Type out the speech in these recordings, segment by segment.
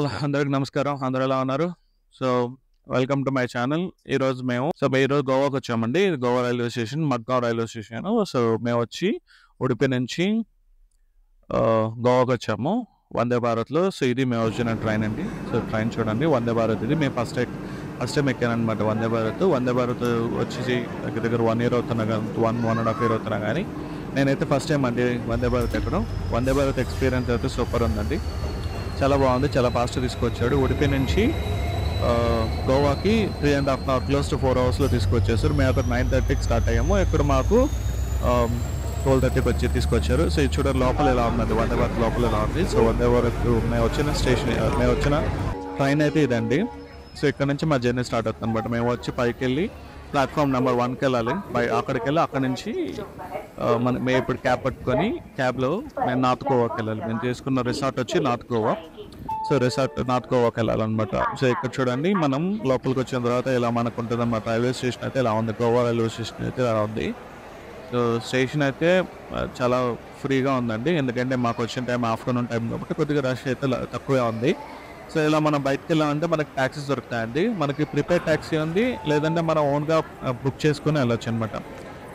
అందరికి నమస్కారం. అందరూ ఎలా ఉన్నారు? So, welcome to my channel. ఈరోజు గోవాకి వచ్చామండి. ఇది Goa railway station, Madgaon railway station. So, మేమొచ్చి ఉడిపి నుంచి గోవాకి వచ్చాము వందే భారత్‌లో. సో, ఇది మేము వచ్చిన ట్రైన్ అండి. సో, ట్రైన్ చూడండి, వందే భారత్ ఇది. మేము ఫస్ట్ టైం ఎక్కాననమాట వందే భారత్. వందే భారత్ వచ్చేసి దగ్గర దగ్గర 1 ఇయర్ అవుతున్నా గానీ 1.5 ఇయర్ అవుతున్నా గానీ నేనైతే ఫస్ట్ టైం అండి వందే భారత్ ఎక్కడం. వందే భారత్ ఎక్స్పీరియన్స్ అయితే సూపర్ ఉందండి. చాలా బాగుంది. చాలా ఫాస్ట్‌గా తీసుకొచ్చాడు. ఉడిపి నుంచి గోవాకి 3.5 అవర్ క్లోజ్ టు 4 అవర్స్‌లో తీసుకొచ్చేసారు. మేము అక్కడ 9:30కి స్టార్ట్ అయ్యాము. ఇక్కడ మాకు 12:30కి వచ్చి తీసుకొచ్చారు. సో, ఇది చూడండి లోపల ఎలా ఉందండి, వందే భారత్ లోపల ఎలా ఉంది. సో, వందే భారత్ మేము వచ్చిన ట్రైన్ అయితే ఇదండి. సో, ఇక్కడ నుంచి మా జర్నీ స్టార్ట్ అవుతుంది అనమాట. మేము వచ్చి పైకెళ్ళి ప్లాట్ఫామ్ నెంబర్ 1కి వెళ్ళాలి. అక్కడికెళ్ళి అక్కడ నుంచి మేము ఇప్పుడు క్యాబ్ పట్టుకొని క్యాబ్లో మేము నార్త్ గోవాకి వెళ్ళాలి. మేము తీసుకున్న రిసార్ట్ వచ్చి నార్త్ గోవా. సో, నార్త్ గోవాకి వెళ్ళాలన్నమాట. సో, ఇక్కడ చూడండి మనం లోపలికి వచ్చిన తర్వాత ఇలా మనకు ఉంటుంది అన్నమాట. రైల్వే స్టేషన్ అయితే ఇలా ఉంది. గోవా రైల్వే స్టేషన్ అయితే ఇలా ఉంది. సో, స్టేషన్ అయితే చాలా ఫ్రీగా ఉందండి. ఎందుకంటే మాకు వచ్చిన టైం ఆఫ్టర్నూన్ టైం కాబట్టి కొద్దిగా రష్ అయితే తక్కువే ఉంది. సో, ఇలా మనం బయటకు వెళ్ళామంటే మనకి ట్యాక్సీస్ దొరుకుతాయండి. మనకి ప్రిపేర్ ట్యాక్సీ ఉంది, లేదంటే మనం ఓన్గా బుక్ చేసుకుని వెళ్ళొచ్చు అనమాట.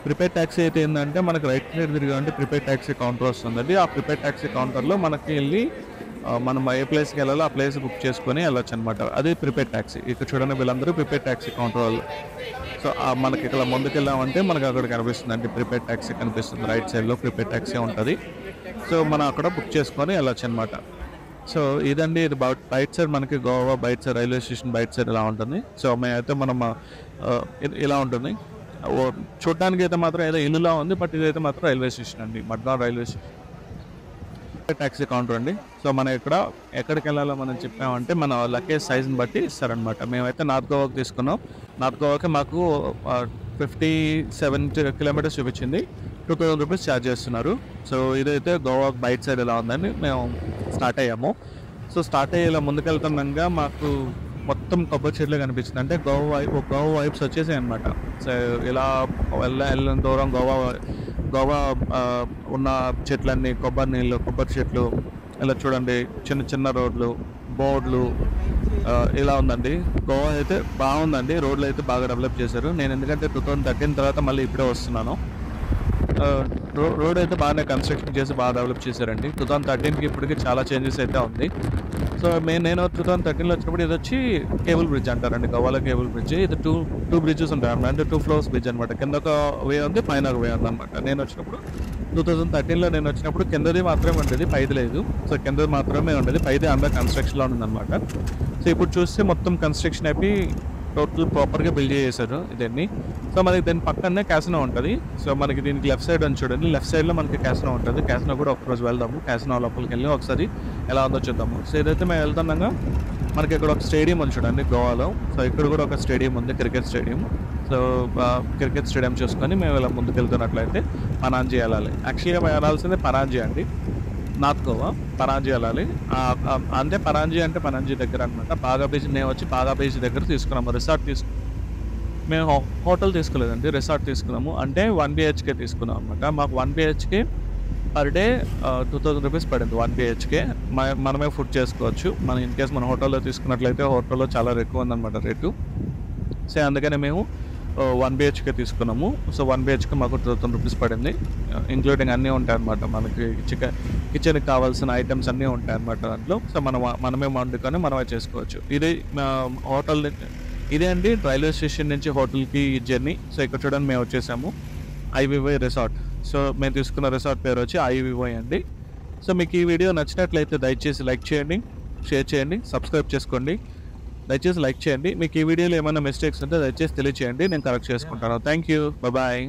ప్రిపేర్ ట్యాక్సీ అయితే ఏంటంటే మనకి రైట్ సైడ్ తిరిగామంటే ప్రిపేర్ ట్యాక్సీ కౌంటర్ వస్తుందండి. ఆ ప్రిపేర్ ట్యాక్సీ కౌంటర్లో మనకి వెళ్ళి మనం ఏ ప్లేస్కి వెళ్ళాలో ఆ ప్లేస్ బుక్ చేసుకొని వెళ్ళొచ్చు అనమాట. అది ప్రిపేర్ ట్యాక్సీ. ఇక్కడ చూడండి వీళ్ళందరూ ప్రిపేర్ ట్యాక్సీ కౌంటర్ వాళ్ళు. సో, మనకి ఇక్కడ ముందుకు వెళ్ళామంటే మనకి అక్కడ కనిపిస్తుందండి, ప్రిపేర్ ట్యాక్సీ కనిపిస్తుంది. రైట్ సైడ్లో ప్రిపేర్ ట్యాక్సీ ఉంటుంది. సో, మనం అక్కడ బుక్ చేసుకొని వెళ్ళొచ్చు అనమాట. సో, ఇదండి ఇది బయట సైడ్ మనకి గోవా బయట సైడ్ రైల్వే స్టేషన్ బయట సైడ్ ఇలా ఉంటుంది. సో, మేమైతే ఇలా ఉంటుంది. చూడడానికి అయితే మాత్రం ఏదో ఇల్లులా ఉంది, బట్ ఇదైతే మాత్రం రైల్వే స్టేషన్ అండి, Madgaon railway station. Taxi counter అండి. సో, మనం ఎక్కడికి వెళ్ళాలో మనం చెప్పామంటే మన లగేజ్ సైజ్ని బట్టి ఇస్తారనమాట. మేమైతే నార్త్ గోవాకి తీసుకున్నాం. నార్త్ గోవాకి మాకు 57 కిలోమీటర్స్ చూపించింది. 2000 రూపీస్ ఛార్జ్ చేస్తున్నారు. సో, ఇదైతే గోవా బయట సైడ్ ఎలా ఉందని మేము స్టార్ట్ అయ్యాము. సో, స్టార్ట్ అయ్యి ఇలా ముందుకెళ్తుండగా మాకు మొత్తం కొబ్బరి చెట్లే కనిపించింది. అంటే గోవా వైబ్స్ వచ్చేసాయి అనమాట. సో, ఇలా వెళ్ళిన దూరం గోవా ఉన్న చెట్లన్నీ కొబ్బరి చెట్లు ఇలా చూడండి, చిన్న చిన్న రోడ్లు, బోర్డులు ఇలా ఉందండి. గోవా అయితే బాగుందండి. రోడ్లు అయితే బాగా డెవలప్ చేశారు. నేను ఎందుకంటే 2013 తర్వాత మళ్ళీ ఇప్పుడే వస్తున్నాను. రోడ్ అయితే బాగానే కన్స్ట్రక్షన్ చేసి బాగా డెవలప్ చేశారండి. 2013కి ఇప్పటికి చాలా చేంజెస్ అయితే ఉంది. సో, నేను 2013లో వచ్చినప్పుడు ఇది వచ్చి కేబుల్ బ్రిడ్జ్ అంటారండి, గోవాలో కేబుల్ బ్రిడ్జ్. ఇది టూ బ్రిడ్జెస్ ఉంటాయి అన్నమాట. అంటే 2 ఫ్లోర్స్ బ్రిడ్జ్ అనమాట. కింద ఒక వే ఉంది, పైన ఒక వే ఉంది అనమాట. 2013లో నేను వచ్చినప్పుడు కిందది మాత్రమే ఉండేది, పైది లేదు. సో, కిందది మాత్రమే ఉండేది, పైది అండర్ కన్స్ట్రక్షన్లో ఉందన్నమాట. సో, ఇప్పుడు చూస్తే మొత్తం కన్స్ట్రక్షన్ అయిపోయి టోటల్ ప్రాపర్గా బిల్డ్ చేశారు ఇదన్నీ. సో, మనకి దీని పక్కనే క్యాసినో ఉంటుంది. సో, మనకి దీనికి లెఫ్ట్ సైడ్ అని చూడండి, లెఫ్ట్ సైడ్లో మనకి క్యాసినో ఉంటుంది. క్యాసినో కూడా ఒకరోజు వెళ్దాము. క్యాసినో లోపలికి వెళ్ళి ఒకసారి ఎలా ఉందో చూద్దాము. సో, ఇదైతే మేము వెళ్తున్నాగా మనకి ఇక్కడ ఒక స్టేడియం ఉంది చూడండి గోవాలో. సో, ఇక్కడ కూడా ఒక స్టేడియం ఉంది, cricket stadium. So, cricket stadium చూసుకొని మేము ఇలా ముందుకు వెళ్తున్నట్లయితే పనాంజీ వెళ్ళాలి. యాక్చువల్గా మేము వెళ్ళాల్సిందే పనాంజీ అండి, నార్త్ గోవా. పనాంజీ వెళ్ళాలి. అంటే పనాంజీ దగ్గర అనమాట. మేము వచ్చి బాగా బీచ్ దగ్గర తీసుకున్నాము. మేము హోటల్ తీసుకోలేదండి, రిసార్ట్ తీసుకున్నాము. అంటే 1 BHK తీసుకున్నాం అనమాట. మాకు 1 BHK పర్ డే 2000 రూపీస్ పడింది. 1 BHK మనమే ఫుడ్ చేసుకోవచ్చు. ఇన్ కేస్ మన హోటల్లో తీసుకున్నట్లయితే హోటల్లో చాలా ఎక్కువ ఉందన్నమాట రేటు. సో, అందుకనే మేము 1 BHK తీసుకున్నాము. సో, 1 BHK మాకు 2000 రూపీస్ పడింది. ఇంక్లూడింగ్ అన్నీ ఉంటాయి అన్నమాట. మనకి కిచెన్కి కావాల్సిన ఐటమ్స్ అన్నీ ఉంటాయి అన్నమాట దాంట్లో. సో, మనమే వండుకొని మనమే చేసుకోవచ్చు. ఇది హోటల్ ఇదే అండి రైల్వే స్టేషన్ నుంచి హోటల్కి జర్నీ. సో, ఇక్కడ చూడండి మేము వచ్చేసాము ఐవివై రిసార్ట్. సో, మేము తీసుకున్న రిసార్ట్ పేరు వచ్చి ఐవివై అండి. సో, మీకు ఈ వీడియో నచ్చినట్లయితే దయచేసి లైక్ చేయండి, షేర్ చేయండి, సబ్స్క్రైబ్ చేసుకోండి. దయచేసి లైక్ చేయండి. మీకు ఈ వీడియోలో ఏమైనా మిస్టేక్స్ ఉంటే దయచేసి తెలియచేయండి, నేను కరెక్ట్ చేసుకుంటాను. Thank you, bye.